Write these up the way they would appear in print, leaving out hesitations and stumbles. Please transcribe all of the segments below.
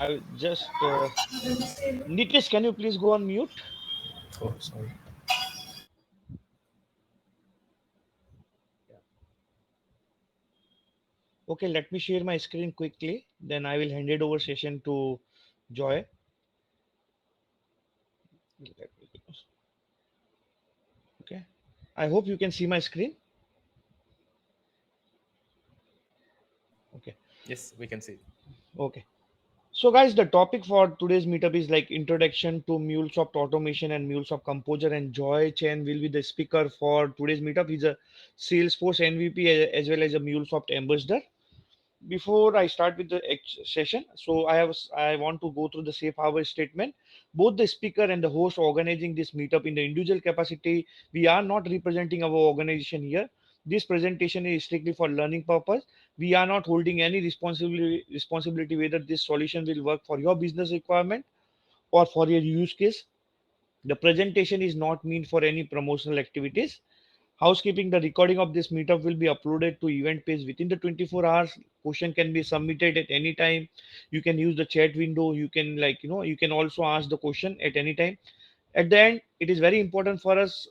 I just Nitish, can you please go on mute? Oh, sorry. Yeah. Okay, let me share my screen quickly. Then I will hand it over session to Joy. Okay. I hope you can see my screen. Okay. Yes, we can see. Okay. So, guys, the topic for today's meetup is like introduction to MuleSoft Automation and MuleSoft Composer. And Joy Chen will be the speaker for today's meetup. He's a Salesforce MVP as well as a MuleSoft ambassador. Before I start with the session, so I want to go through the safe harbor statement. Both the speaker and the host organizing this meetup in the individual capacity. We are not representing our organization here. This presentation is strictly for learning purpose. We are not holding any responsibility whether this solution will work for your business requirement or for your use case. The presentation is not meant for any promotional activities. Housekeeping: the recording of this meetup will be uploaded to event page within the 24 hours. Question can be submitted at any time. You can use the chat window. You can, you can also ask the question at any time. At the end, it is very important for us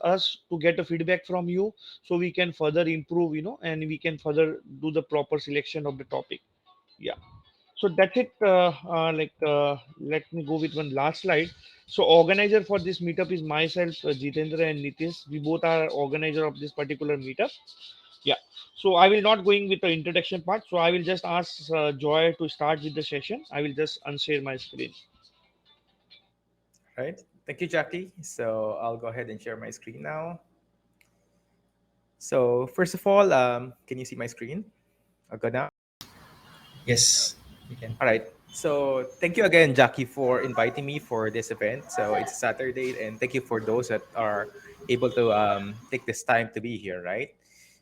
to get a feedback from you so we can further improve, and we can further do the proper selection of the topic. Yeah. So that's it. Let me go with one last slide. So organizer for this meetup is myself, Jitendra and Nitish. We both are organizer of this particular meetup. Yeah. So I will not going with the introduction part. So I will just ask Joy to start with the session. I will just unshare my screen. Right. Thank you, Jackie. So I'll go ahead and share my screen now. So first of all, can you see my screen? I'll go now. Yes, we can. All right. So thank you again, Jackie, for inviting me for this event. So it's a Saturday, and thank you for those that are able to take this time to be here, right?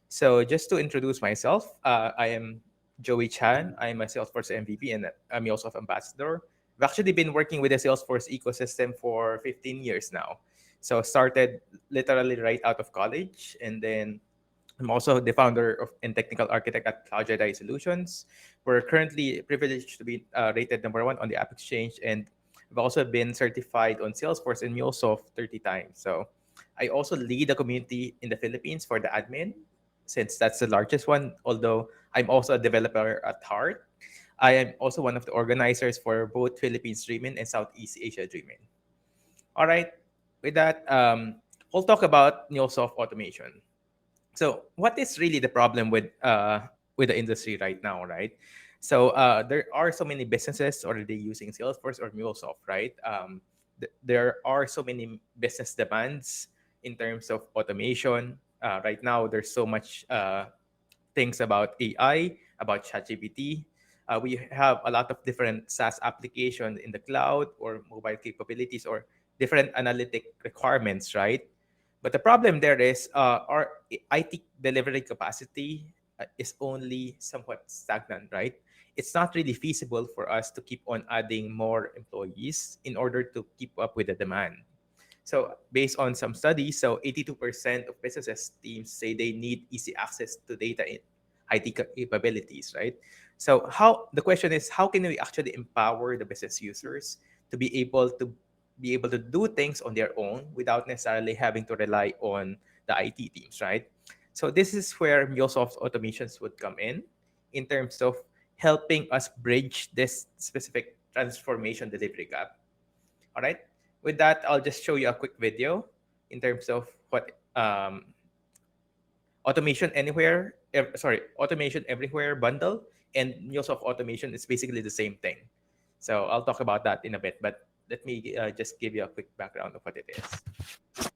So just to introduce myself, I am Joey Chan. I am a Salesforce MVP and a MuleSoft ambassador. I've actually been working with the Salesforce ecosystem for 15 years now. So started literally right out of college, and then I'm also the founder of and technical architect at Cloud Jedi Solutions. We're currently privileged to be rated number one on the App Exchange, and I've also been certified on Salesforce and MuleSoft 30 times. So I also lead the community in the Philippines for the admin, since that's the largest one, although I'm also a developer at heart. I am also one of the organizers for both Philippines Dreamin' and Southeast Asia Dreamin'. All right, with that, we'll talk about MuleSoft automation. So what is really the problem with the industry right now, right? So there are so many businesses already using Salesforce or MuleSoft, right? There are so many business demands in terms of automation. Right now, there's so much things about AI, about ChatGPT. We have a lot of different SaaS applications in the cloud or mobile capabilities or different analytic requirements, right? But the problem there is our IT delivery capacity is only somewhat stagnant, right? It's not really feasible for us to keep on adding more employees in order to keep up with the demand. So based on some studies, so 82% of businesses teams say they need easy access to data in IT capabilities, right? So the question is, how can we actually empower the business users to be able to do things on their own without necessarily having to rely on the IT teams, right? So this is where MuleSoft automations would come in terms of helping us bridge this specific transformation delivery gap. All right. With that, I'll just show you a quick video in terms of what automation anywhere, automation everywhere bundle and MuleSoft automation is basically the same thing. So I'll talk about that in a bit, but let me just give you a quick background of what it is.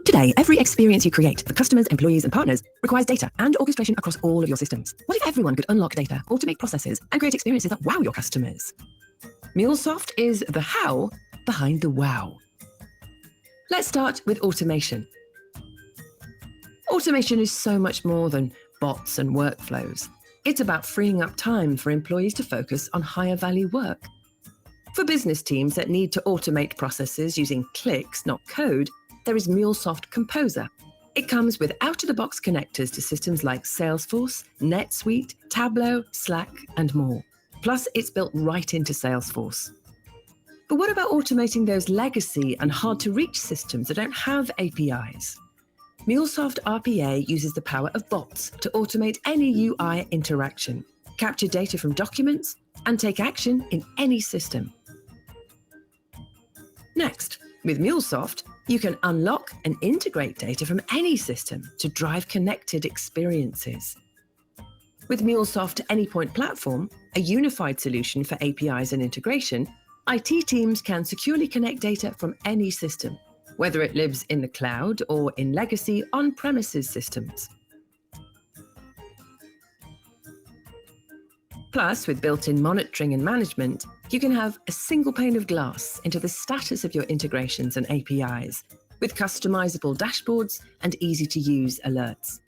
Today, every experience you create for customers, employees, and partners requires data and orchestration across all of your systems. What if everyone could unlock data, automate processes, and create experiences that wow your customers? MuleSoft is the how behind the wow. Let's start with automation. Automation is so much more than bots and workflows. It's about freeing up time for employees to focus on higher value work. For business teams that need to automate processes using clicks, not code, there is MuleSoft Composer. It comes with out-of-the-box connectors to systems like Salesforce, NetSuite, Tableau, Slack, and more. Plus, it's built right into Salesforce. But what about automating those legacy and hard-to-reach systems that don't have APIs? MuleSoft RPA uses the power of bots to automate any UI interaction, capture data from documents, and take action in any system. Next, with MuleSoft, you can unlock and integrate data from any system to drive connected experiences. With MuleSoft Anypoint platform, a unified solution for APIs and integration, IT teams can securely connect data from any system, whether it lives in the cloud or in legacy on-premises systems. Plus, with built-in monitoring and management, you can have a single pane of glass into the status of your integrations and APIs, with customizable dashboards and easy-to-use alerts.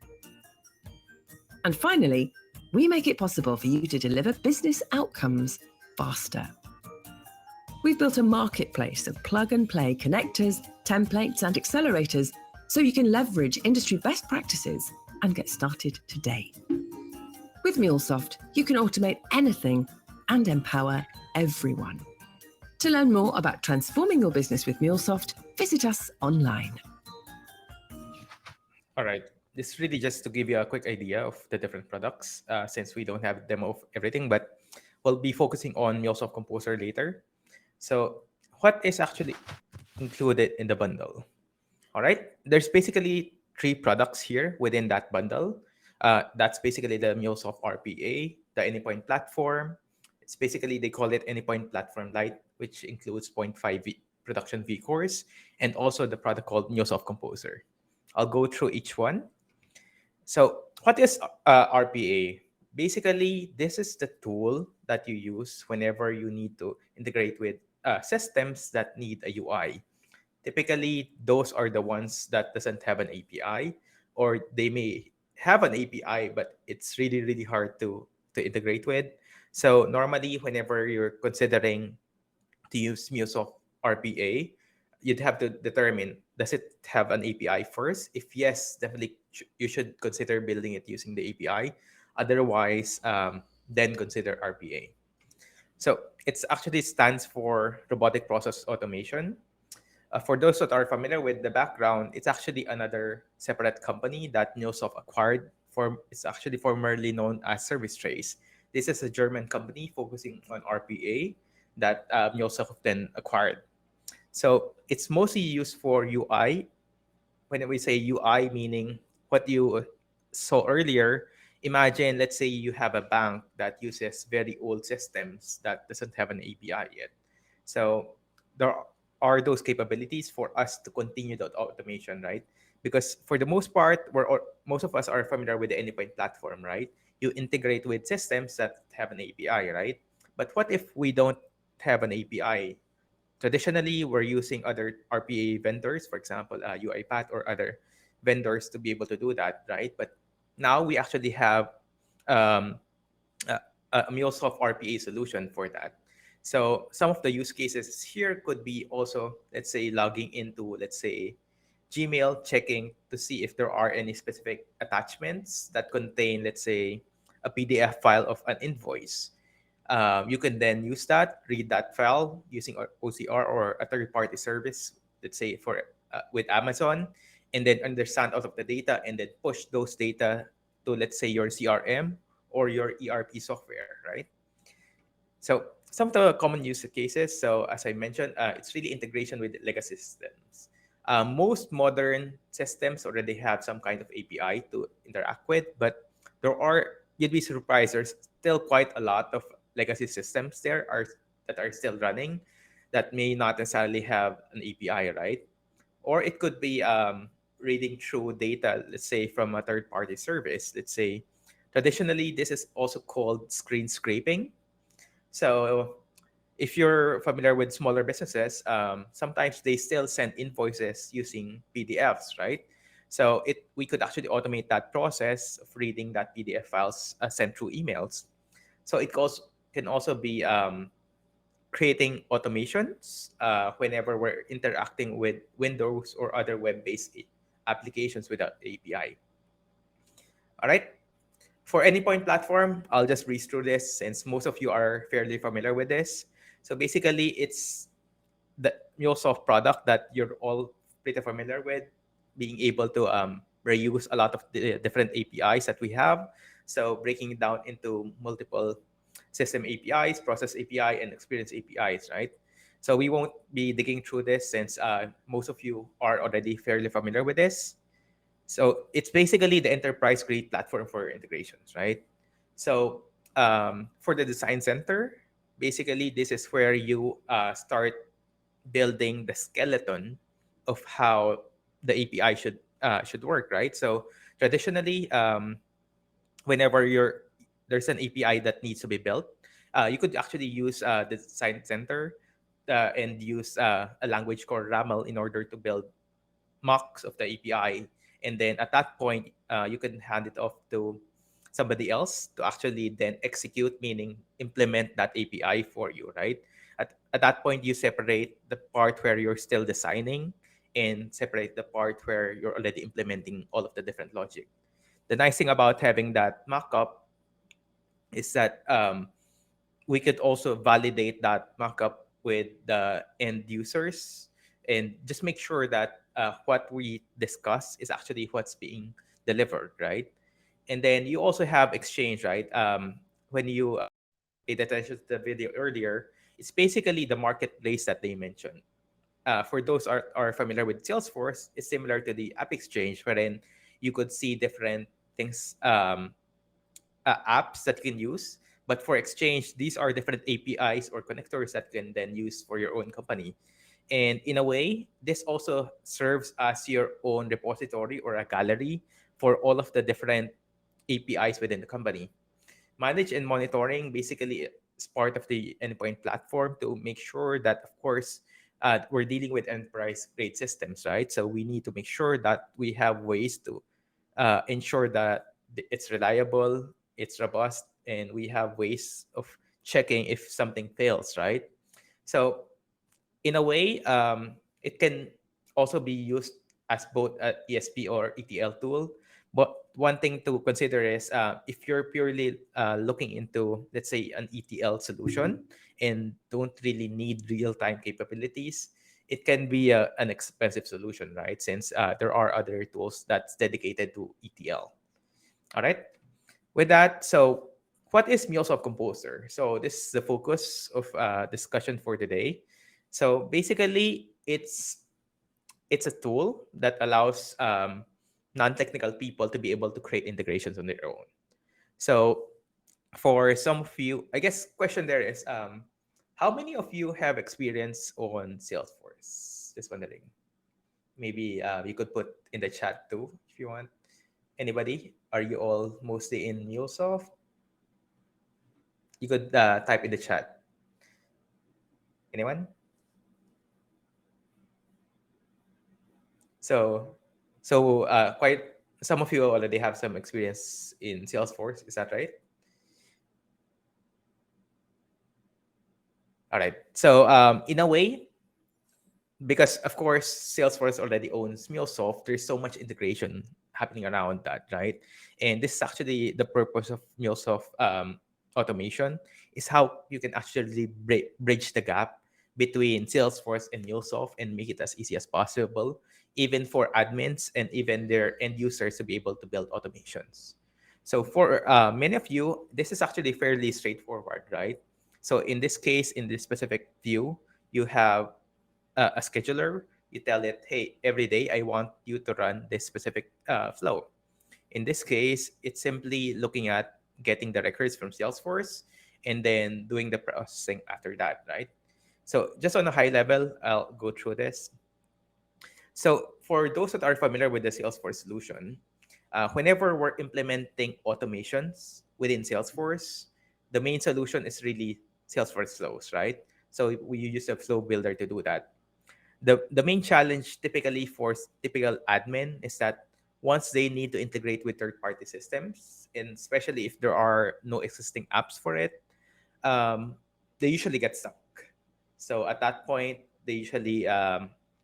And finally, we make it possible for you to deliver business outcomes faster. We've built a marketplace of plug-and-play connectors, templates, and accelerators so you can leverage industry best practices and get started today. With MuleSoft, you can automate anything and empower everyone. To learn more about transforming your business with MuleSoft, visit us online. All right. This is really just to give you a quick idea of the different products, since we don't have a demo of everything, but we'll be focusing on MuleSoft Composer later. So what is actually included in the bundle? All right. There's basically 3 products here within that bundle. That's basically the MuleSoft RPA, the Anypoint platform. It's basically, they call it Anypoint Platform Lite, which includes point 0.5 production vCores, and also the product called MuleSoft Composer. I'll go through each one. So what is RPA? Basically, this is the tool that you use whenever you need to integrate with systems that need a UI. Typically, those are the ones that doesn't have an API, or they may have an API, but it's really, really hard to integrate with. So normally, whenever you're considering to use MuleSoft RPA, you'd have to determine, does it have an API first? If yes, definitely you should consider building it using the API. Otherwise, then consider RPA. So it actually stands for Robotic Process Automation. For those that are familiar with the background, it's actually another separate company that MuleSoft acquired. It's actually formerly known as Service Trace. This is a German company focusing on RPA that MuleSoft then acquired. So it's mostly used for UI. When we say UI, meaning what you saw earlier, imagine, let's say you have a bank that uses very old systems that doesn't have an API yet. So there are those capabilities for us to continue that automation, right? Because for the most part, most of us are familiar with the Anypoint platform, right? You integrate with systems that have an API, right? But what if we don't have an API? Traditionally, we're using other RPA vendors, for example, UiPath or other vendors to be able to do that, right? But now we actually have um, a, a MuleSoft RPA solution for that. So some of the use cases here could be also, let's say, logging into, let's say, Gmail, checking to see if there are any specific attachments that contain, let's say, a PDF file of an invoice. You can then use that, read that file using OCR or a third-party service, let's say for with Amazon, and then understand out of the data and then push those data to, let's say, your CRM or your ERP software, right? So some of the common use cases, so as I mentioned, it's really integration with legacy systems. Most modern systems already have some kind of API to interact with, but you'd be surprised, there's still quite a lot of legacy systems that are still running that may not necessarily have an API, right? Or it could be reading through data, let's say from a third-party service. Let's say traditionally, this is also called screen scraping. So if you're familiar with smaller businesses, sometimes they still send invoices using PDFs, right? So we could actually automate that process of reading that PDF files sent through emails. So can also be creating automations whenever we're interacting with Windows or other web-based applications without API. All right. For Anypoint platform, I'll just breeze through this since most of you are fairly familiar with this. So basically, it's the MuleSoft product that you're all pretty familiar with, being able to reuse a lot of the different APIs that we have. So breaking it down into multiple system APIs, process API, and experience APIs, right? So we won't be digging through this since most of you are already fairly familiar with this. So it's basically the enterprise grade platform for integrations, right? So for the design center, basically this is where you start building the skeleton of how the API should work, right? So traditionally, whenever there's an API that needs to be built, you could actually use the design center and use a language called RAML in order to build mocks of the API, and then at that point, you can hand it off to somebody else to actually then execute, meaning implement that API for you, right? At that point, you separate the part where you're still designing and separate the part where you're already implementing all of the different logic. The nice thing about having that mockup is that we could also validate that mockup with the end users and just make sure that what we discuss is actually what's being delivered, right? And then you also have exchange, right? When you paid attention to the video earlier, it's basically the marketplace that they mentioned. For those are familiar with Salesforce, it's similar to the App Exchange, wherein you could see different things, apps that you can use. But for Exchange, these are different APIs or connectors that you can then use for your own company. And in a way, this also serves as your own repository or a gallery for all of the different APIs within the company. Manage and monitoring basically is part of the endpoint platform to make sure that, of course, we're dealing with enterprise grade systems, right? So we need to make sure that we have ways to ensure that it's reliable, it's robust, and we have ways of checking if something fails, right? So in a way, it can also be used as both a ESP or ETL tool. But one thing to consider is if you're purely looking into, let's say, an ETL solution and don't really need real-time capabilities, it can be an expensive solution, right? Since there are other tools that's dedicated to ETL. All right. With that, so what is MuleSoft Composer? So this is the focus of discussion for today. So basically, it's a tool that allows non-technical people to be able to create integrations on their own. So for some of you, I guess question there is, how many of you have experience on Salesforce? Just wondering. Maybe you could put in the chat too if you want. Anybody? Are you all mostly in MuleSoft? You could type in the chat. Anyone? So, quite some of you already have some experience in Salesforce. Is that right? All right. So, in a way, because of course Salesforce already owns MuleSoft, there's so much integration happening around that, right? And this is actually the purpose of MuleSoft automation, is how you can actually bridge the gap between Salesforce and MuleSoft and make it as easy as possible, even for admins and even their end users to be able to build automations. So for many of you, this is actually fairly straightforward, right? So in this case, in this specific view, you have a scheduler. You tell it, hey, every day I want you to run this specific flow. In this case, it's simply looking at getting the records from Salesforce and then doing the processing after that, right? So just on a high level, I'll go through this. So for those that are familiar with the Salesforce solution, whenever we're implementing automations within Salesforce, the main solution is really Salesforce flows, right? So we use a flow builder to do that. The main challenge typically for typical admin is that once they need to integrate with third party systems, and especially if there are no existing apps for it, they usually get stuck. So at that point, they usually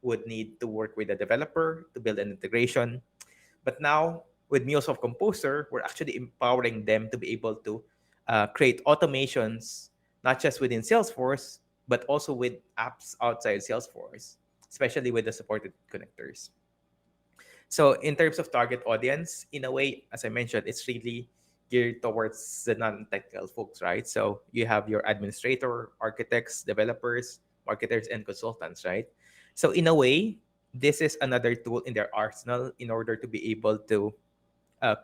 would need to work with a developer to build an integration. But now with MuleSoft Composer, we're actually empowering them to be able to create automations, not just within Salesforce, but also with apps outside Salesforce, especially with the supported connectors. So in terms of target audience, in a way, as I mentioned, it's really geared towards the non-technical folks, right? So you have your administrator, architects, developers, marketers, and consultants, right? So in a way, this is another tool in their arsenal in order to be able to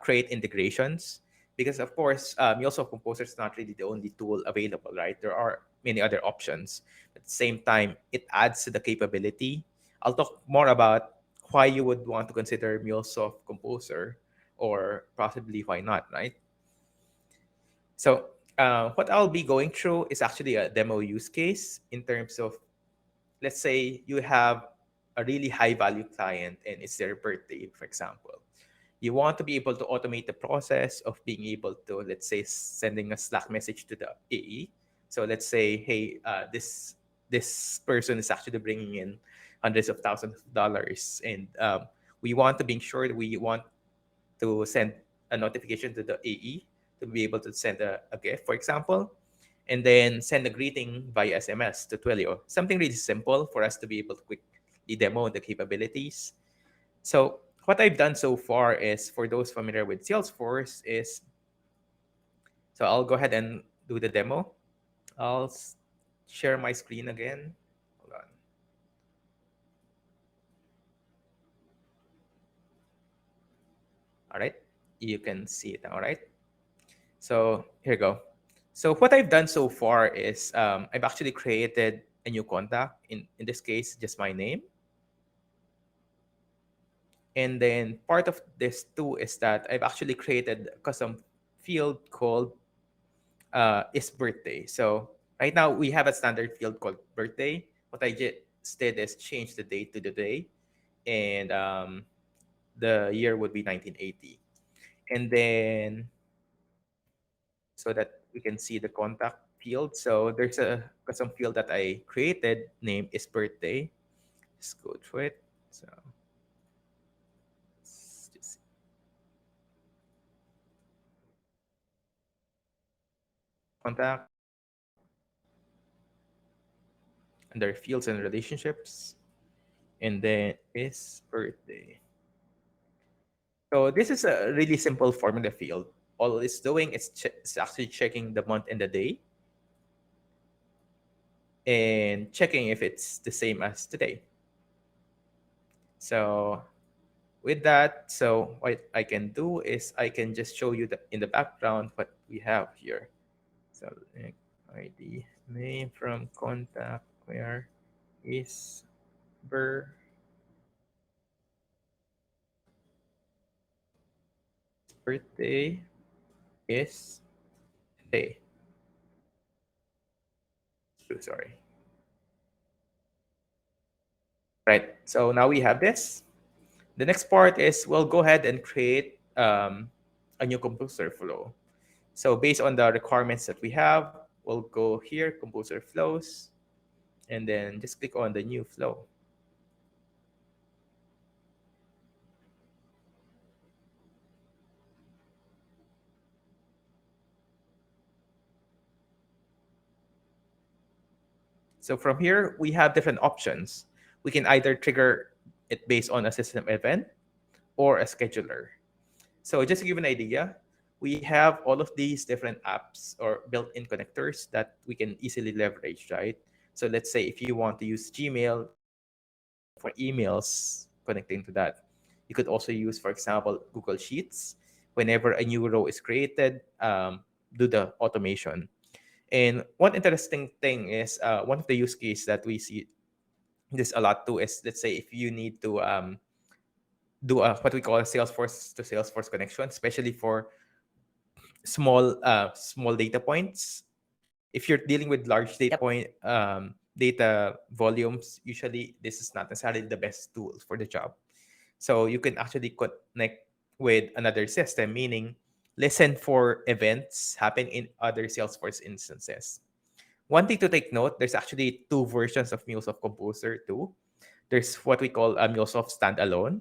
create integrations. Because of course, MuleSoft Composer is not really the only tool available, right? There are many other options. At the same time, it adds to the capability. I'll talk more about why you would want to consider MuleSoft Composer, or possibly why not, right? So what I'll be going through is actually a demo use case in terms of, let's say you have a really high value client and it's their birthday, for example. You want to be able to automate the process of being able to, let's say, sending a Slack message to the AE. So let's say, hey, this person is actually bringing in hundreds of thousands of dollars, and we want to be sure that we want to send a notification to the AE to be able to send a gift, for example, and then send a greeting via SMS to Twilio. Something really simple for us to be able to quickly demo the capabilities. So what I've done so far is, for those familiar with Salesforce, is, so I'll go ahead and do the demo. I'll share my screen again. Hold on. All right, you can see it now, right? So here you go. So what I've done so far is I've actually created a new contact, in this case, just my name. And then part of this too is that I've actually created a custom field called is birthday. So right now we have a standard field called birthday. What I just did is change the date to the day, and the year would be 1980. And then, so that we can see the contact field. So there's a custom field that I created, name is birthday. Let's go through it. So let's just contact under fields and relationships, and then is birthday. So this is a really simple formula field. All it's doing is it's actually checking the month and the day, and checking if it's the same as today. So with that, so what I can do is I can just show you in the background what we have here. So ID, name from contact, where is birthday is today. Sorry. Right. So now we have this. The next part is we'll go ahead and create a new composer flow. So based on the requirements that we have, we'll go here, composer flows, and then just click on the new flow. So from here, we have different options. We can either trigger it based on a system event or a scheduler. So just to give an idea, we have all of these different apps or built-in connectors that we can easily leverage, right? So let's say if you want to use Gmail for emails, connecting to that. You could also use, for example, Google Sheets. Whenever a new row is created, do the automation. And one interesting thing is one of the use case that we see this a lot too is, let's say if you need to do a what we call a Salesforce to Salesforce connection, especially for small data points. If you're dealing with large data volumes, usually this is not necessarily the best tool for the job. So you can actually connect with another system, meaning listen for events happen in other Salesforce instances. One thing to take note, there's actually two versions of MuleSoft Composer too. There's what we call a MuleSoft standalone,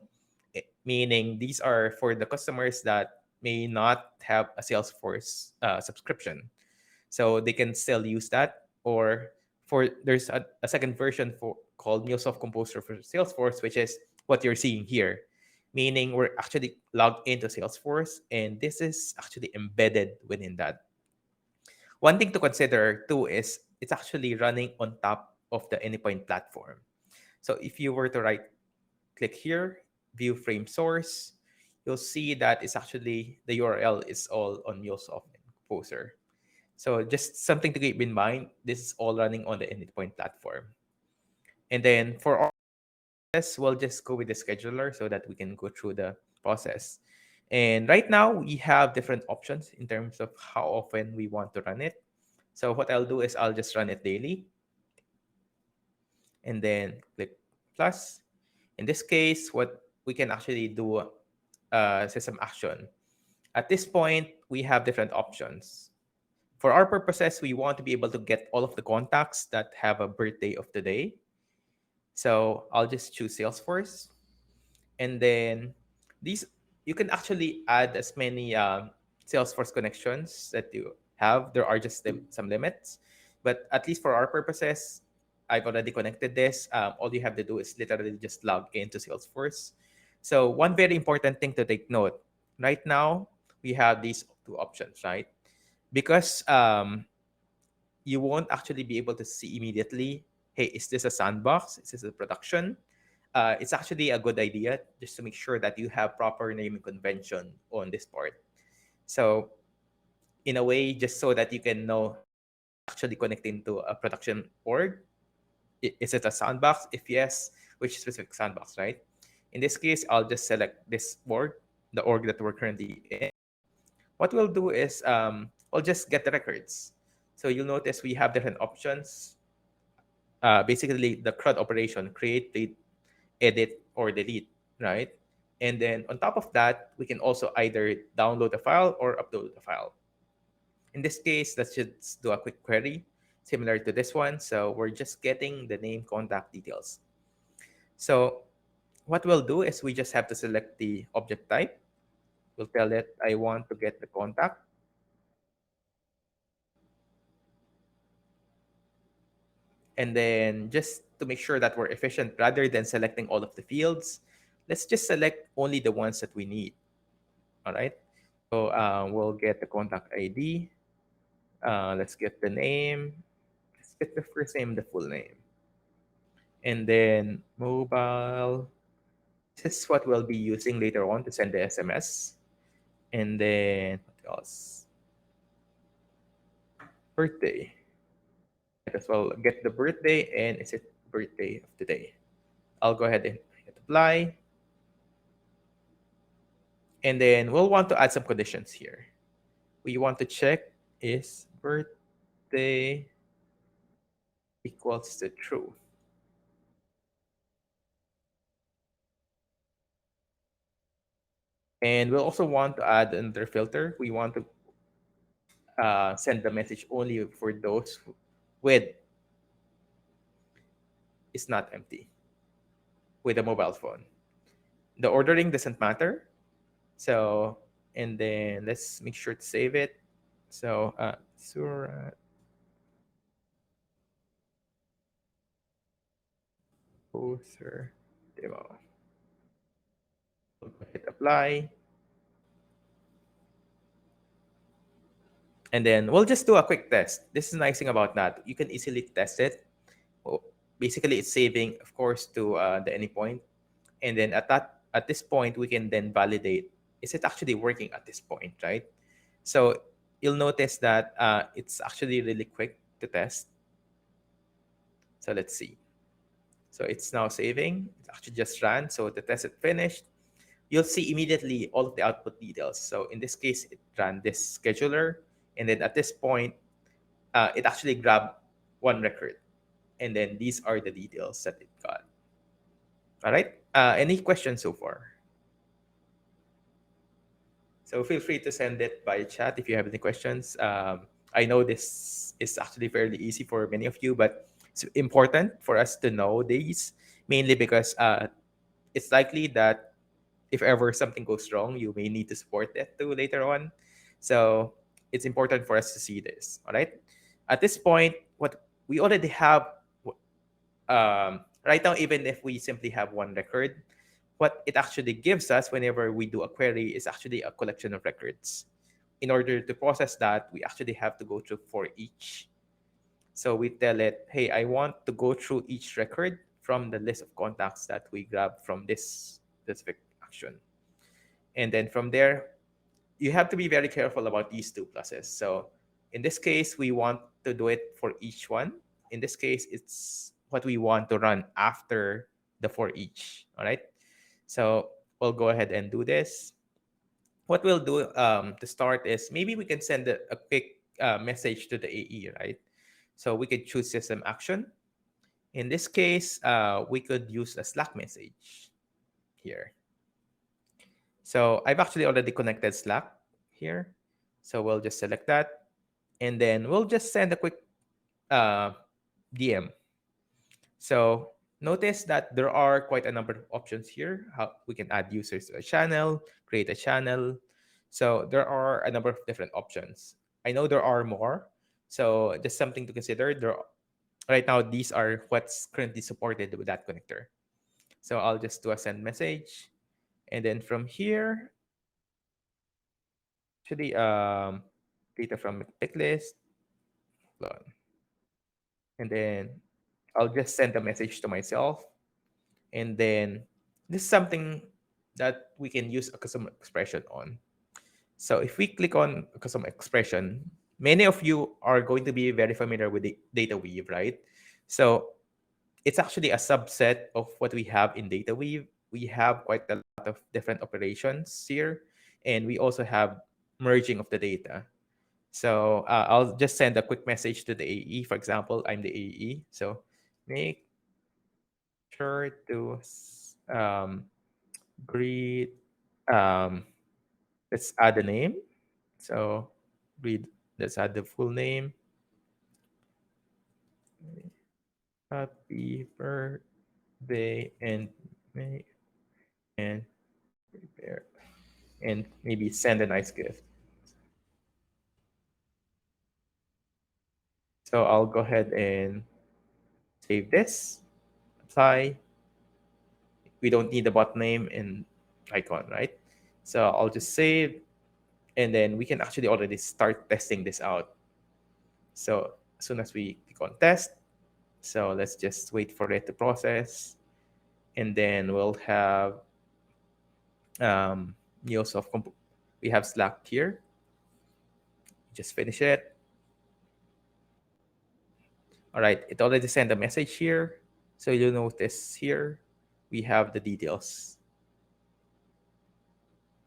meaning these are for the customers that may not have a Salesforce subscription. So they can still use that. Or for there's a second version for called MuleSoft Composer for Salesforce, which is what you're seeing here, meaning we're actually logged into Salesforce, and this is actually embedded within that. One thing to consider too is it's actually running on top of the Anypoint platform. So if you were to right click here, view frame source, you'll see that it's actually the URL is all on MuleSoft Composer. So just something to keep in mind, this is all running on the Anypoint platform. And then for our process, we'll just go with the scheduler so that we can go through the process. And right now we have different options in terms of how often we want to run it. So what I'll do is I'll just run it daily and then click plus. In this case, what we can actually do system action. At this point, we have different options. For our purposes, we want to be able to get all of the contacts that have a birthday of today. So I'll just choose Salesforce. And then these, you can actually add as many Salesforce connections that you have. There are just some limits. But at least for our purposes, I've already connected this. All you have to do is literally just log into Salesforce. So one very important thing to take note, right now, we have these two options, right? Because you won't actually be able to see immediately, hey, is this a sandbox? Is this a production? It's actually a good idea just to make sure that you have proper naming convention on this part. So in a way, just so that you can know, actually connecting to a production org, is it a sandbox? If yes, which specific sandbox, right? In this case, I'll just select this org, the org that we're currently in. What we'll do is we'll just get the records. So you'll notice we have different options. Basically, the CRUD operation, create, delete, edit, or delete, right? And then on top of that, we can also either download the file or upload the file. In this case, let's just do a quick query similar to this one. So we're just getting the name, contact details. So what we'll do is we just have to select the object type. We'll tell it I want to get the contact. And then just to make sure that we're efficient, rather than selecting all of the fields, let's just select only the ones that we need. All right. So we'll get the contact ID. Let's get the name. Let's get the first name, the full name. And then mobile. This is what we'll be using later on to send the SMS. And then what else? Birthday. Might as well get the birthday, and is it birthday of today? I'll go ahead and hit apply. And then we'll want to add some conditions here. We want to check is birthday equals to true. And we'll also want to add another filter. We want to send the message only for those with is not empty with a mobile phone. The ordering doesn't matter. So, and then let's make sure to save it. So, Surat Composer demo. We'll hit apply. And then we'll just do a quick test. This is the nice thing about that. You can easily test it. Well, basically, it's saving, of course, to the Anypoint. And then at this point, we can then validate, is it actually working at this point, right? So you'll notice that it's actually really quick to test. So let's see. So it's now saving. It's actually just ran. So the test is finished. You'll see immediately all of the output details. So in this case, it ran this scheduler. And then at this point, it actually grabbed one record. And then these are the details that it got. All right. Any questions so far? So feel free to send it by chat if you have any questions. I know this is actually fairly easy for many of you, but it's important for us to know these, mainly because it's likely that if ever something goes wrong, you may need to support that too later on. So it's important for us to see this. All right. At this point, what we already have right now, even if we simply have one record, what it actually gives us whenever we do a query is actually a collection of records. In order to process that, we actually have to go through for each. So we tell it, hey, I want to go through each record from the list of contacts that we grab from this specific action. And then from there, you have to be very careful about these two pluses. So in this case, we want to do it for each one. In this case, it's what we want to run after the for each. All right. So we'll go ahead and do this. What we'll do to start is maybe we can send a quick message to the AE, right? So we could choose system action. In this case, we could use a Slack message here. So I've actually already connected Slack here. So we'll just select that. And then we'll just send a quick uh, DM. So notice that there are quite a number of options here. How we can add users to a channel, create a channel. So there are a number of different options. I know there are more. So just something to consider. Right now, these are what's currently supported with that connector. So I'll just do a send message. And then from here, actually data from pick list. Hold on. And then I'll just send a message to myself. And then this is something that we can use a custom expression on. So if we click on a custom expression, many of you are going to be very familiar with the data weave, right? So it's actually a subset of what we have in data weave. We have quite a lot of different operations here, and we also have merging of the data. So I'll just send a quick message to the AE. For example, I'm the AE. So make sure to greet, um, let's add a name. So read, let's add the full name. Happy birthday and may and prepare and maybe send a nice gift. So I'll go ahead and save this, apply. We don't need the bot name and icon, right? So I'll just save, and then we can actually already start testing this out. So as soon as we click on test, so let's just wait for it to process, and then we'll have um, MuleSoft. We have Slack here. Just finish it. All right, it already sent a message here. So you'll notice here we have the details.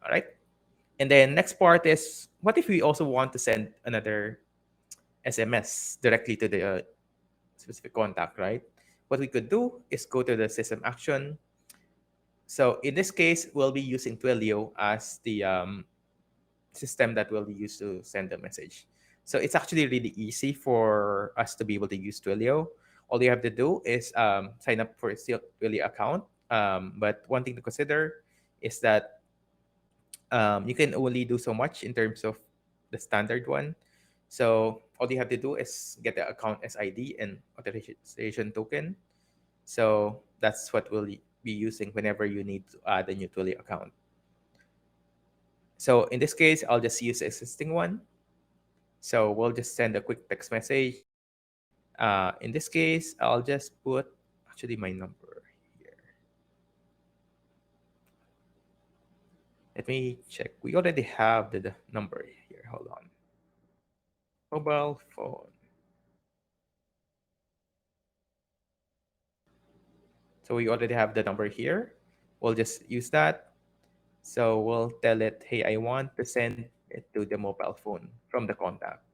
All right. And then next part is, what if we also want to send another SMS directly to the specific contact, right? What we could do is go to the system action. So in this case, we'll be using Twilio as the system that will be used to send the message. So it's actually really easy for us to be able to use Twilio. All you have to do is sign up for a Twilio account. But one thing to consider is that you can only do so much in terms of the standard one. So all you have to do is get the account SID and authorization token. So that's what we'll be using whenever you need to add a new Twilio account. So in this case, I'll just use the existing one. So we'll just send a quick text message. In this case, I'll just put actually my number here. Let me check. We already have the number here. Hold on. Mobile phone. So we already have the number here. We'll just use that. So we'll tell it, hey, I want to send it to the mobile phone from the contact.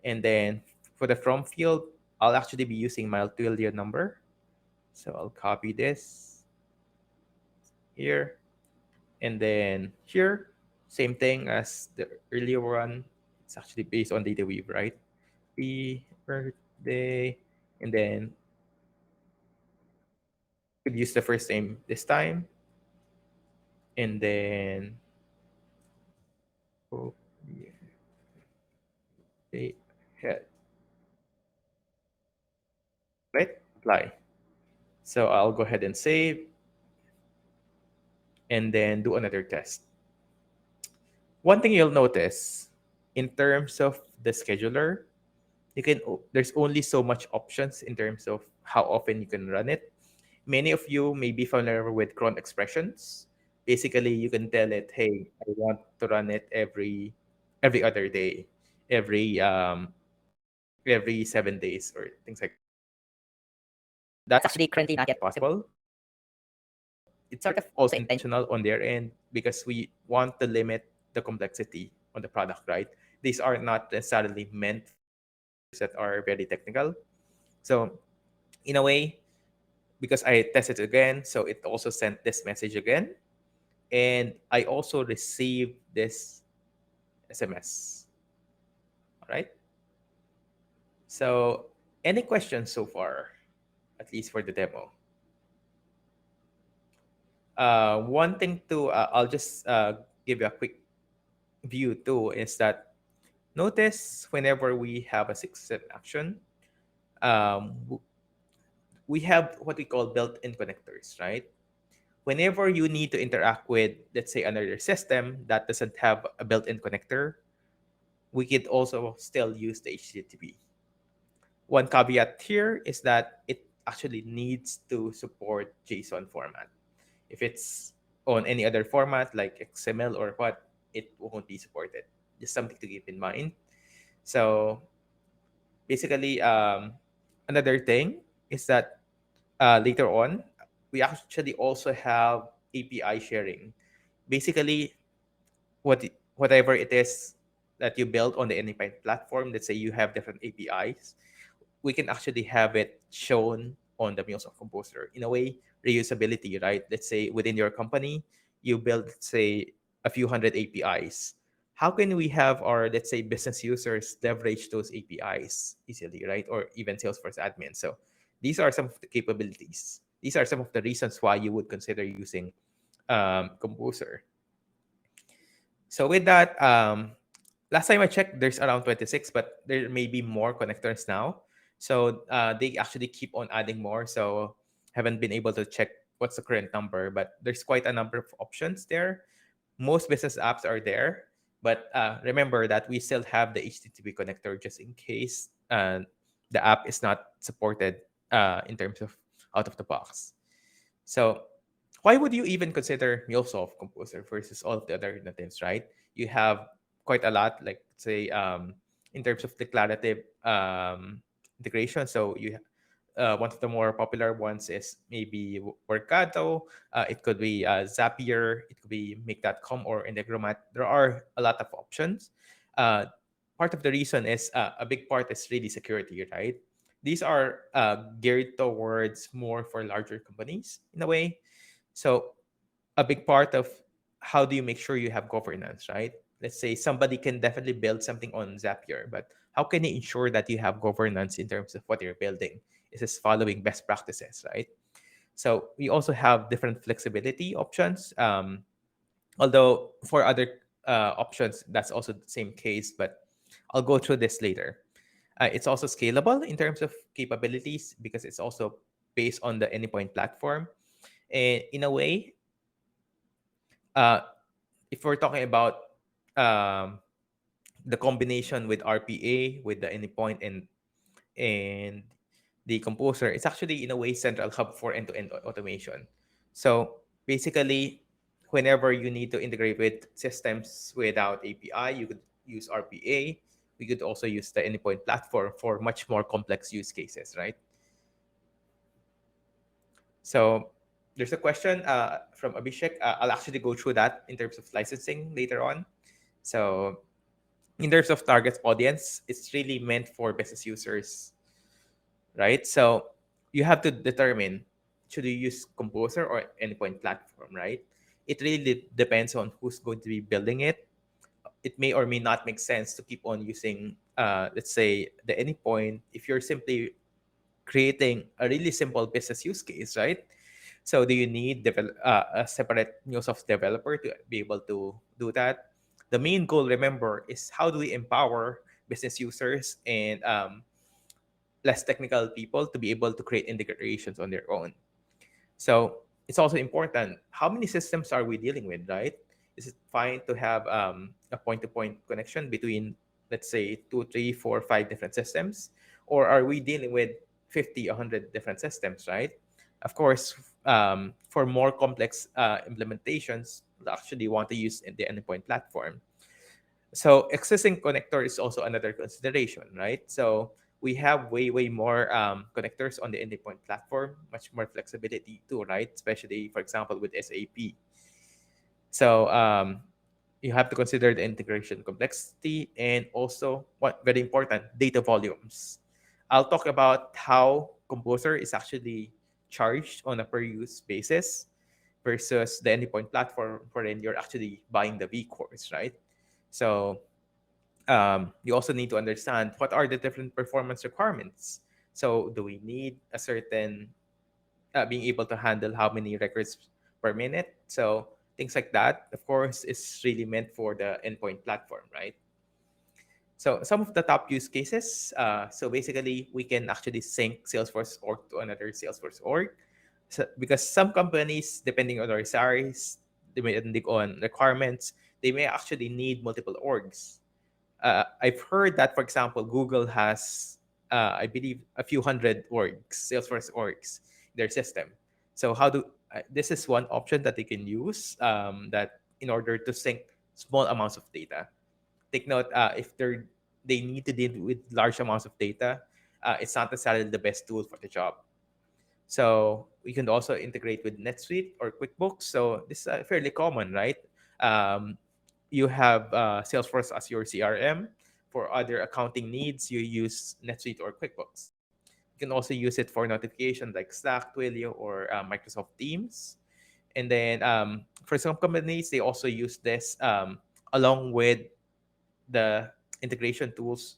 And then for the from field, I'll actually be using my Twilio number. So I'll copy this here. And then here, same thing as the earlier one. It's actually based on data weave, right? Happy birthday. And then could use the first name this time. and then oh, yeah, head, right? Apply. So I'll go ahead and save and then do another test. One thing you'll notice in terms of the scheduler, there's only so much options in terms of how often you can run it. Many of you may be familiar with cron expressions. Basically, you can tell it, hey, I want to run it every other day, every every 7 days or things like that's actually currently not yet possible. It's sort of also intentional on their end because we want to limit the complexity on the product, right? These are not necessarily meant that are very technical. So in a way, because I tested again, so it also sent this message again, and I also received this SMS. All right. So any questions so far, at least for the demo? One thing to I'll just give you a quick view too is that notice whenever we have a six-step action, we have what we call built-in connectors, right? Whenever you need to interact with, let's say, another system that doesn't have a built-in connector, we could also still use the HTTP. One caveat here is that it actually needs to support JSON format. If it's on any other format like XML or what, it won't be supported. Just something to keep in mind. So basically, another thing is that later on, we actually also have API sharing. Basically, whatever it is that you build on the Anypoint platform, let's say you have different APIs, we can actually have it shown on the MuleSoft Composer. In a way, reusability, right? Let's say within your company, you build, say, a few hundred APIs. How can we have our, let's say, business users leverage those APIs easily, right? Or even Salesforce admin. So these are some of the capabilities. These are some of the reasons why you would consider using Composer. So with that, last time I checked, there's around 26, but there may be more connectors now. So they actually keep on adding more. So haven't been able to check what's the current number, but there's quite a number of options there. Most business apps are there, but remember that we still have the HTTP connector just in case the app is not supported in terms of out of the box. So why would you even consider MuleSoft Composer versus all of the other alternatives, right? You have quite a lot, like say, in terms of declarative integration. So one of the more popular ones is maybe Workato. It could be Zapier. It could be Make.com or Integromat. There are a lot of options. Uh, Part of the reason is a big part is really security, right? These are geared towards more for larger companies in a way. So a big part of how do you make sure you have governance, right? Let's say somebody can definitely build something on Zapier, but how can you ensure that you have governance in terms of what you're building? Is this following best practices, right? So we also have different flexibility options. Although for other options, that's also the same case, but I'll go through this later. It's also scalable in terms of capabilities because it's also based on the Anypoint platform. And in a way, uh, if we're talking about um, the combination with RPA, with the Anypoint and the Composer, it's actually in a way central hub for end-to-end automation. So basically, whenever you need to integrate with systems without API, you could use RPA. We could also use the Anypoint platform for much more complex use cases, right? So there's a question from Abhishek. I'll actually go through that in terms of licensing later on. So in terms of target audience, it's really meant for business users, right? So you have to determine should you use Composer or Endpoint platform, right? It really depends on who's going to be building it. It may or may not make sense to keep on using, let's say, the Anypoint if you're simply creating a really simple business use case, right? So do you need a separate MuleSoft developer to be able to do that? The main goal, remember, is how do we empower business users and less technical people to be able to create integrations on their own. So it's also important, how many systems are we dealing with, right? Is it fine to have a point-to-point connection between, let's say, two, three, four, five different systems? Or are we dealing with 50, 100 different systems, right? Of course, for more complex implementations, we actually want to use the Anypoint platform. So existing connector is also another consideration, right? So we have way more connectors on the endpoint platform, much more flexibility too, right? Especially, for example, with SAP. So you have to consider the integration complexity and also what very important, data volumes. I'll talk about how Composer is actually charged on a per use basis versus the endpoint platform wherein you're actually buying the vCores, right? So you also need to understand what are the different performance requirements. So do we need a certain being able to handle how many records per minute? So things like that, of course, is really meant for the endpoint platform, right? So some of the top use cases. So basically, we can actually sync Salesforce org to another Salesforce org. So, because some companies, depending on their size, depending on requirements, they may actually need multiple orgs. I've heard that, for example, Google has, I believe, a few hundred orgs, Salesforce orgs, in their system. So how do this is one option that they can use that in order to sync small amounts of data. Take note, if they need to deal with large amounts of data, it's not necessarily the best tool for the job. So we can also integrate with NetSuite or QuickBooks. So this is fairly common, right? Um, you have Salesforce as your CRM. For other accounting needs, you use NetSuite or QuickBooks. You can also use it for notification like Slack, Twilio, or Microsoft Teams. And then for some companies, they also use this along with the integration tools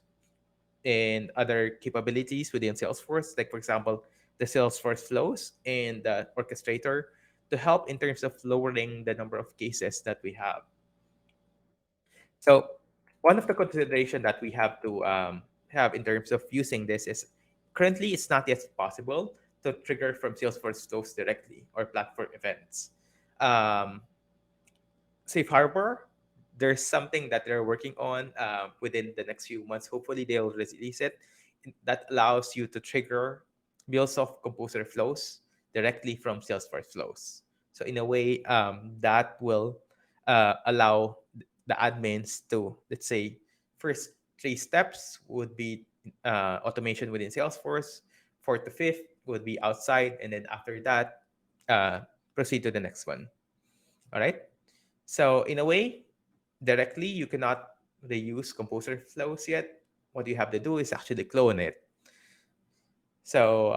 and other capabilities within Salesforce, like for example, the Salesforce flows and the orchestrator to help in terms of lowering the number of cases that we have. So one of the consideration that we have to have in terms of using this is currently it's not yet possible to trigger from Salesforce flows directly or platform events. Um, Safe Harbor, there's something that they're working on within the next few months. Hopefully, they'll release it that allows you to trigger MuleSoft Composer flows directly from Salesforce flows. So in a way, that will allow the admins to, let's say, first three steps would be automation within Salesforce, fourth to fifth would be outside, and then after that, uh, proceed to the next one. All right. So in a way, directly you cannot reuse composer flows yet. What you have to do is actually clone it. So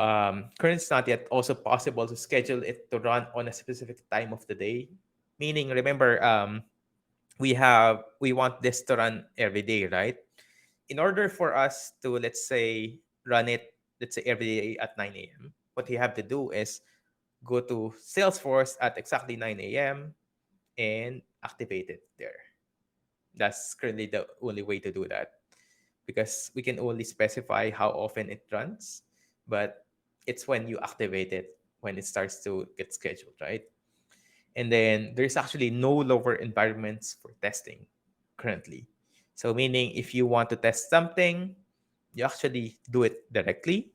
currently it's not yet also possible to schedule it to run on a specific time of the day. Meaning, remember, we want this to run every day, right? In order for us to, let's say, run it, let's say every day at 9 a.m., what you have to do is go to Salesforce at exactly 9 a.m. and activate it there. That's currently the only way to do that because we can only specify how often it runs, but it's when you activate it when it starts to get scheduled, right? And then there's actually no lower environments for testing currently. So meaning if you want to test something, you actually do it directly.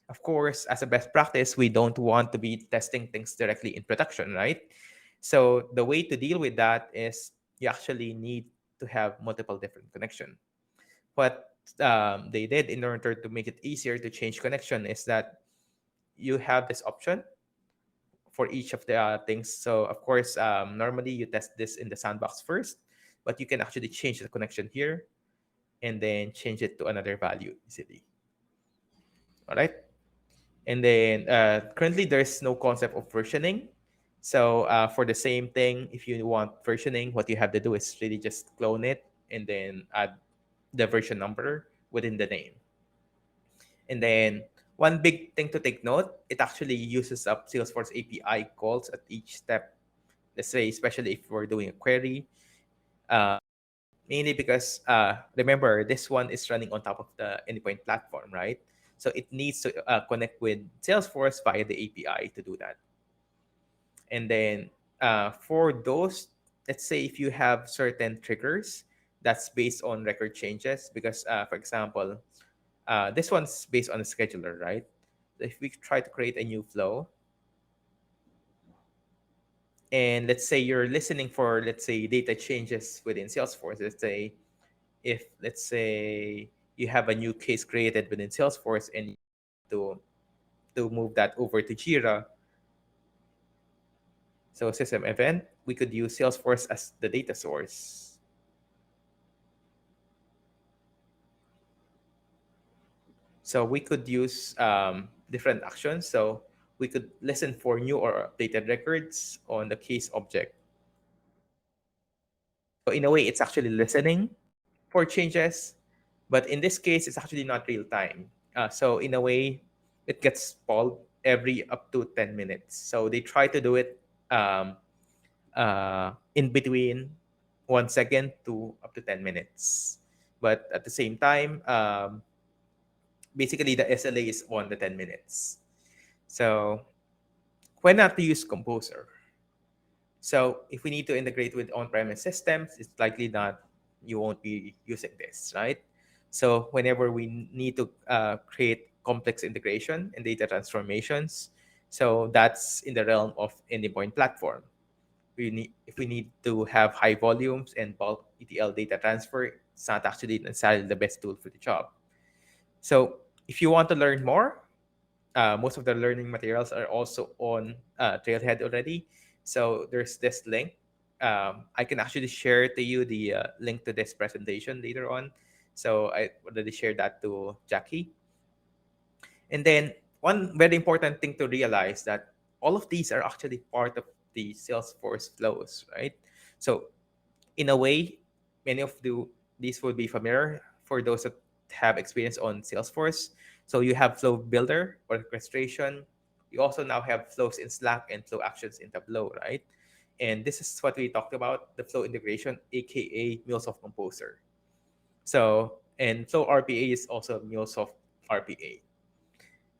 Of course, as a best practice, we don't want to be testing things directly in production, right? So the way to deal with that is you actually need to have multiple different connection. What they did in order to make it easier to change connection is that you have this option for each of the things. So of course, normally you test this in the sandbox first, but you can actually change the connection here and then change it to another value easily. All right. And then currently there's no concept of versioning. So for the same thing, if you want versioning, what you have to do is really just clone it and then add the version number within the name. And then One big thing to take note, it actually uses up Salesforce API calls at each step. Let's say, especially if we're doing a query, uh, mainly because remember, this one is running on top of the Anypoint platform, right? So it needs to connect with Salesforce via the API to do that. And then for those, let's say if you have certain triggers that's based on record changes, because for example, this one's based on a scheduler, right? So if we try to create a new flow, and let's say you're listening for, let's say, data changes within Salesforce. Let's say if, let's say, you have a new case created within Salesforce and to move that over to Jira. So system event, we could use Salesforce as the data source. So we could use different actions. So we could listen for new or updated records on the case object. So in a way, it's actually listening for changes, but in this case, it's actually not real time. So in a way, it gets stalled every up to 10 minutes. So they try to do it um, in between 1 second to up to 10 minutes. But at the same time, basically the SLA is on the 10 minutes. So why not to use Composer? So if we need to integrate with on-premise systems, it's likely not you won't be using this, right? So whenever we need to create complex integration and data transformations, so that's in the realm of Anypoint platform. If we need to have high volumes and bulk ETL data transfer, it's not actually necessarily the best tool for the job. So if you want to learn more, most of the learning materials are also on Trailhead already. So there's this link. I can actually share to you the link to this presentation later on. So I already shared that to Jackie. And then one very important thing to realize that all of these are actually part of the Salesforce flows, right? So in a way, many of these will be familiar for those that have experience on Salesforce. So you have flow builder, orchestration. You also now have flows in Slack and flow actions in Tableau, right? And this is what we talked about, the flow integration, aka MuleSoft Composer. So, and flow RPA is also MuleSoft RPA.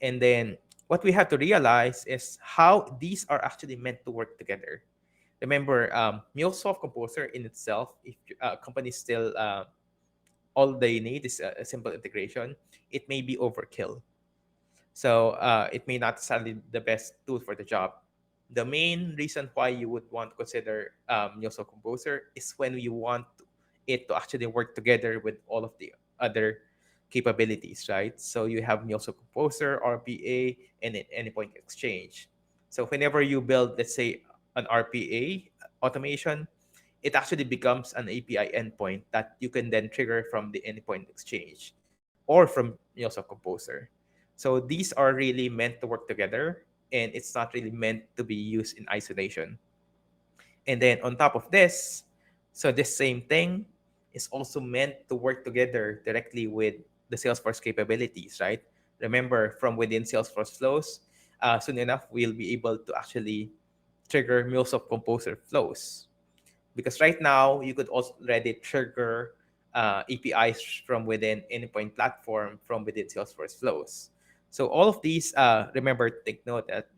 And then what we have to realize is how these are actually meant to work together. Remember, MuleSoft Composer in itself, if a company still all they need is a simple integration, it may be overkill. So it may not necessarily the best tool for the job. The main reason why you would want to consider MuleSoft Composer is when you want it to actually work together with all of the other capabilities, right? So you have MuleSoft Composer, RPA, and an Anypoint Exchange. So whenever you build, let's say, an RPA automation, it actually becomes an API endpoint that you can then trigger from the Anypoint Exchange or from MuleSoft Composer. So these are really meant to work together, and it's not really meant to be used in isolation. And then on top of this, so this same thing is also meant to work together directly with the Salesforce capabilities, right? Remember, from within Salesforce flows, soon enough we'll be able to actually trigger MuleSoft Composer flows, because right now you could also already trigger APIs from within Anypoint platform from within Salesforce flows. So all of these, remember, take note that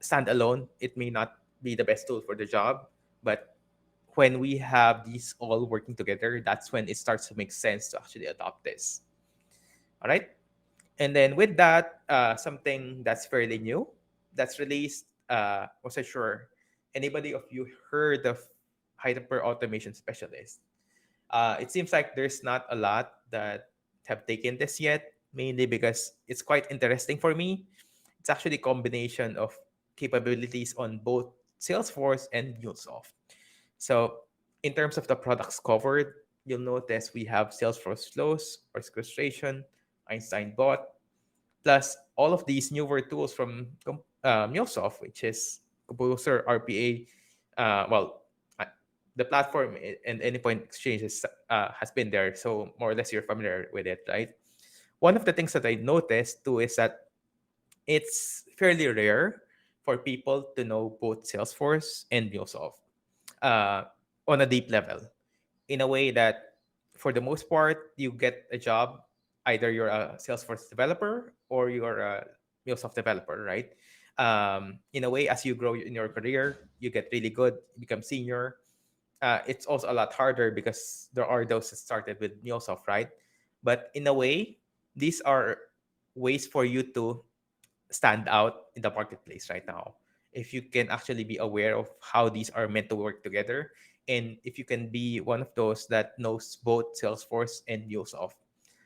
standalone, it may not be the best tool for the job, but when we have these all working together, that's when it starts to make sense to actually adopt this. All right. And then with that, something that's fairly new that's released, wasn't sure anybody of you heard of hyper automation specialist? It seems like there's not a lot that have taken this yet, mainly because it's quite interesting for me. It's actually a combination of capabilities on both Salesforce and MuleSoft. So in terms of the products covered, you'll notice we have Salesforce flows, orchestration, Einstein bot, plus all of these newer tools from MuleSoft, which is Composer, RPA. Uh, the platform and Anypoint Exchange has been there, so more or less you're familiar with it, right? One of the things that I noticed too is that it's fairly rare for people to know both Salesforce and MuleSoft uh, on a deep level, in a way that for the most part you get a job, either you're a Salesforce developer or you're a MuleSoft developer, right? In a way, as you grow in your career, you get really good, you become senior. It's also a lot harder because there are those that started with MuleSoft, right? But in a way, these are ways for you to stand out in the marketplace right now. If you can actually be aware of how these are meant to work together, and if you can be one of those that knows both Salesforce and MuleSoft.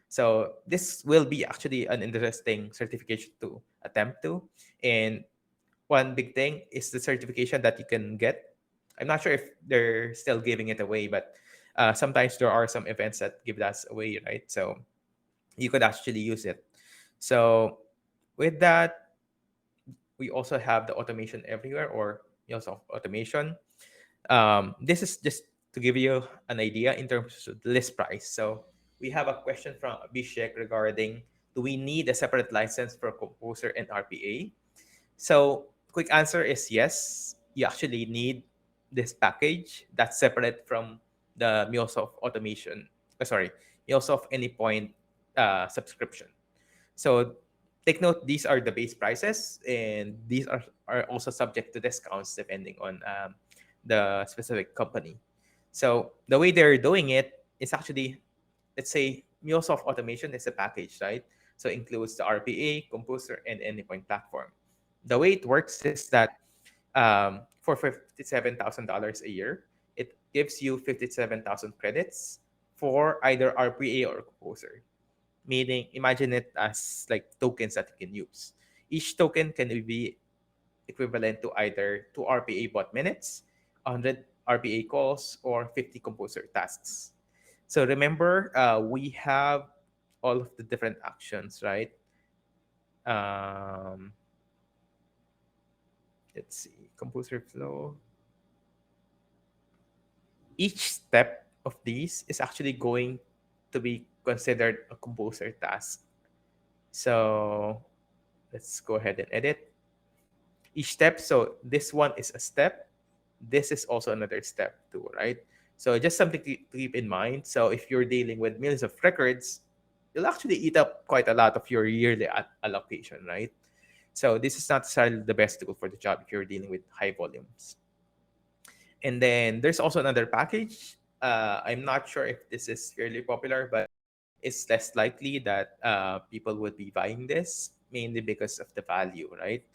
So this will be actually an interesting certification to attempt to. And one big thing is the certification that you can get. I'm not sure if they're still giving it away, but sometimes there are some events that give that away, right? So you could actually use it. So with that, we also have the automation everywhere, or MuleSoft automation. This is just to give you an idea in terms of the list price. So we have a question from Abhishek regarding, do we need a separate license for Composer and RPA? So quick answer is yes. You actually need this package that's separate from the MuleSoft automation. Sorry, MuleSoft Anypoint subscription. So take note, these are the base prices, and these are also subject to discounts depending on the specific company. So the way they're doing it is actually, let's say, MuleSoft Automation is a package, right? So it includes the RPA, Composer, and Anypoint platform. The way it works is that for $57,000 a year, it gives you 57,000 credits for either RPA or Composer, meaning imagine it as like tokens that you can use. Each token can be equivalent to either 2 RPA bot minutes, 100 RPA calls, or 50 composer tasks. So remember, we have all of the different actions, right? Um, let's see, composer flow. Each step of these is actually going to be considered a composer task. So let's go ahead and edit each step. So this one is a step. This is also another step too, right? So just something to keep in mind. So if you're dealing with millions of records, you'll actually eat up quite a lot of your yearly allocation, right? So this is not necessarily the best tool for the job if you're dealing with high volumes. And then there's also another package. I'm not sure if this is fairly popular, but it's less likely that people would be buying this, mainly because of the value, right?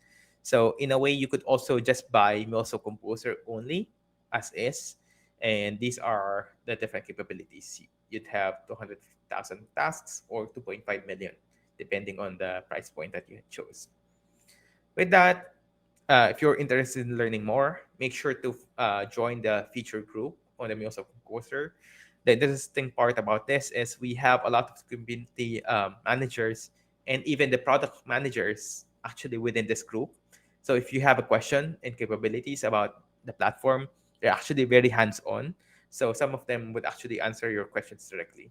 So in a way, you could also just buy MuleSoft Composer only as is, and these are the different capabilities. You'd have 200,000 tasks or 2.5 million, depending on the price point that you chose. With that, if you're interested in learning more, make sure to join the feature group on the MuleSoft Composer. The interesting part about this is we have a lot of community managers and even the product managers actually within this group. So if you have a question and capabilities about the platform, they're actually very hands-on. So some of them would actually answer your questions directly.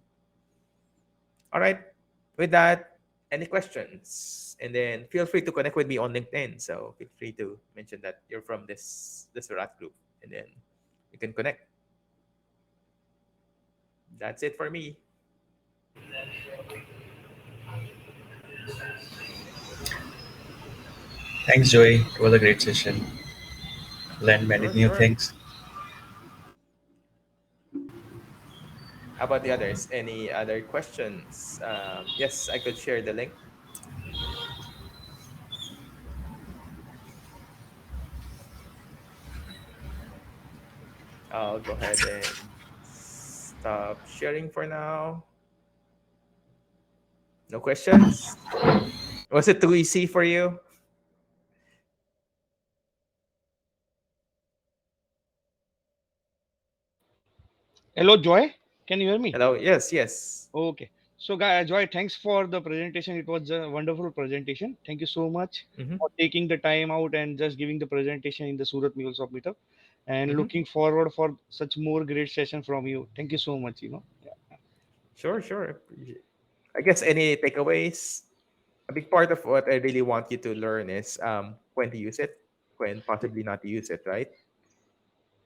All right. With that, any questions? And then feel free to connect with me on LinkedIn. So feel free to mention that you're from this Surat group, and then you can connect. That's it for me. Thanks, Joey. It was a great session. Learned many Sure, new sure. things. How about the others? Any other questions? Yes, I could share the link. I'll go ahead and stop sharing for now. No questions? Was it too easy for you? Hello, Joy. Can you hear me? Hello? Yes, yes. Okay. So, guys, Joy, thanks for the presentation. It was a wonderful presentation. Thank you so much Mm-hmm. for taking the time out and just giving the presentation in the Surat MuleSoft Meetup. And Mm-hmm. looking forward for such more great session from you. Thank you so much. Yeah. Sure, sure. I guess any takeaways? a big part of what I really want you to learn is when to use it, when possibly not to use it, right?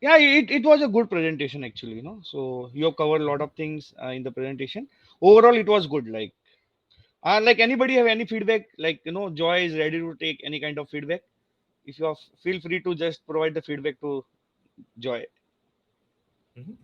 Yeah, it was a good presentation actually, so you have covered a lot of things in the presentation. Overall it was good. Like anybody have any feedback, Joy is ready to take any kind of feedback. If you have, feel free to just provide the feedback to Joy. Mhm.